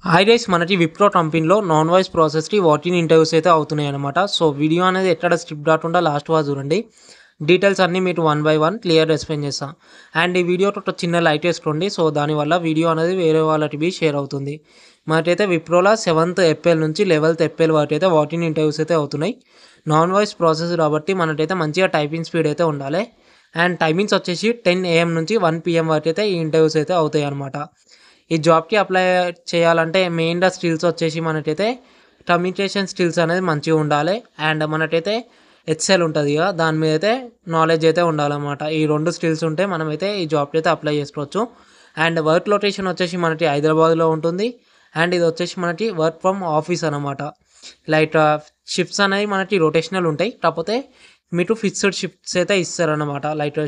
Hi guys, మనకి విప్రో కంపెనీలో non voice ప్రాసెస్కి walk-in interviews అయితే అవుతున్నాయి అనమాట. సో వీడియో అనేది ఎక్కడ స్కిప్ కాకుండా లాస్ట్ వరకు చూడండి. డీటెయిల్స్ అన్నీ మీకు 1 బై 1 క్లియర్ ఎక్స్ప్లెయిన్ చేస్తాను. అండ్ ఈ వీడియోకి ఒక చిన్న లైక్ వేసుకోండి. సో దానివల్ల వీడియో అనేది వేరే వాళ్ళకి షేర్ అవుతుంది. మనకైతే విప్రోలో 7th ఏప్రిల్ నుంచి 11th ఏప్రిల్ వరకు అయితే వాకిన్ ఇంటర్వ్యూస్ అయితే అవుతున్నాయి. నాన్ వాయిస్ ప్రాసెస్ కాబట్టి మనకైతే మంచిగా టైపింగ్ స్పీడ్ అయితే ఉండాలి. అండ్ టైమింగ్స్ వచ్చేసి 10 AM నుంచి 1 PM వరకు అయితే ఈ ఇంటర్వ్యూస్ అయితే అవుతాయి అనమాట. ఈ జాబ్కి అప్లై చేయాలంటే మెయిన్గా స్కిల్స్ వచ్చేసి మనకైతే కమ్యూనికేషన్ స్కిల్స్ అనేది మంచిగా ఉండాలి. అండ్ మనకైతే ఎక్సెల్ ఉంటుంది కదా, దాని మీద అయితే నాలెడ్జ్ అయితే ఉండాలన్నమాట. ఈ 2 స్కిల్స్ ఉంటే మనమైతే ఈ జాబ్కి అయితే అప్లై చేసుకోవచ్చు. అండ్ వర్క్ లొకేషన్ వచ్చేసి మనకి హైదరాబాద్లో ఉంటుంది. అండ్ ఇది వచ్చేసి మనకి వర్క్ ఫ్రమ్ ఆఫీస్ అనమాట. లైక్ షిఫ్ట్స్ అనేవి మనకి రొటేషనల్ ఉంటాయి, కాకపోతే మీకు ఫిక్స్డ్ షిఫ్ట్స్ అయితే ఇస్తారనమాట. లైక్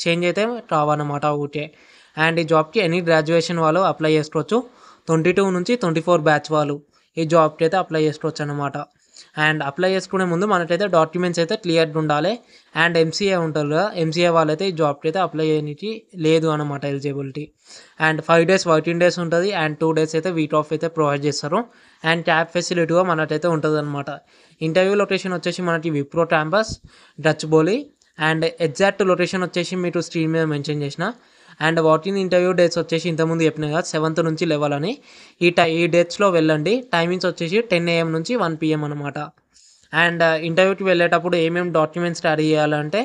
చేంజ్ అయితే రావన్నమాట ఊటే. అండ్ ఈ జాబ్కి ఎనీ గ్రాడ్యుయేషన్ వాళ్ళు అప్లై చేసుకోవచ్చు. 22 నుంచి 24 బ్యాచ్ వాళ్ళు ఈ జాబ్కి అయితే అప్లై చేసుకోవచ్చు అనమాట. అండ్ అప్లై చేసుకునే ముందు మనకైతే డాక్యుమెంట్స్ అయితే క్లియర్గా ఉండాలి. అండ్ ఎంసీఏ ఉంటారు కదా, ఎంసీఏ వాళ్ళైతే ఈ జాబ్కి అయితే అప్లై చేయడానికి లేదు అనమాట eligibility. And 5 days working days ఉంటుంది. అండ్ 2 days అయితే వీక్ ఆఫ్ అయితే ప్రొవైడ్ చేస్తారు. అండ్ క్యాబ్ ఫెసిలిటీగా మనకైతే ఉంటుంది అనమాట. ఇంటర్వ్యూ లొకేషన్ వచ్చేసి మనకి Wipro campus Gachibowli. And exact location వచ్చేసి మీకు స్క్రీన్ మీద మెన్షన్ చేసిన. అండ్ వాకింగ్ ఇంటర్వ్యూ డేట్స్ వచ్చేసి ఇంతకుముందు చెప్పిన కదా, 7th నుంచి 11 అని. ఈ డేట్స్లో వెళ్ళండి. టైమింగ్స్ వచ్చేసి 10 AM నుంచి 1 PM అనమాట. అండ్ ఇంటర్వ్యూకి వెళ్ళేటప్పుడు ఏమేమి డాక్యుమెంట్స్ క్యారీ చేయాలంటే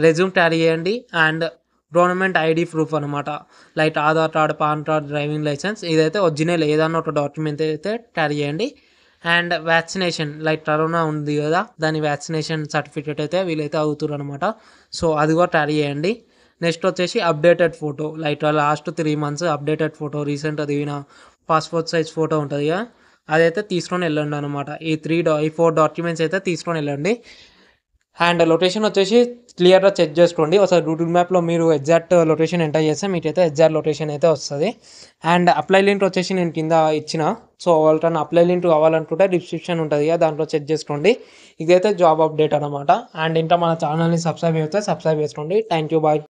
రెజ్యూమ్ క్యారీ చేయండి. అండ్ గవర్నమెంట్ ఐడి ప్రూఫ్ అనమాట. Like Aadhaar card, PAN card, driving licence, ఇదైతే ఒరిజినల్ ఏదన్నా ఒక డాక్యుమెంట్ అయితే క్యారీ చేయండి. అండ్ వ్యాక్సినేషన్, లైక్ కరోనా ఉంది కదా, దాని వ్యాక్సినేషన్ సర్టిఫికేట్ అయితే వీళ్ళైతే అవుతారు అనమాట. సో అది కూడా క్యారీ చేయండి. నెక్స్ట్ వచ్చేసి updated photo, like last 3 months updated photo, recent దిగిన పాస్పోర్ట్ సైజ్ ఫోటో ఉంటుంది కదా, అదైతే తీసుకొని వెళ్ళండి అనమాట. ఈ 4 డాక్యుమెంట్స్ అయితే తీసుకొని వెళ్ళండి. అండ్ లొకేషన్ వచ్చేసి క్లియర్గా చెక్ చేసుకోండి. ఒకసారి గూగుల్ మ్యాప్లో మీరు ఎగ్జాక్ట్ లొకేషన్ ఎంటర్ చేస్తే మీకైతే ఎగ్జాక్ట్ లొకేషన్ అయితే వస్తుంది. అండ్ అప్లై లింక్ వచ్చేసి నేను కింద ఇచ్చిన. సో వాళ్ళకన్నా అప్లై లింక్ కావాలనుకుంటే డిస్క్రిప్షన్ ఉంటుంది కదా, దాంట్లో చెక్ చేసుకోండి. ఇదైతే జాబ్ అప్డేట్ అనమాట. అండ్ ఇంకా మన ఛానల్ని సబ్స్క్రైబ్ అయితే సబ్స్క్రైబ్ చేసుకోండి. Thank you, bye.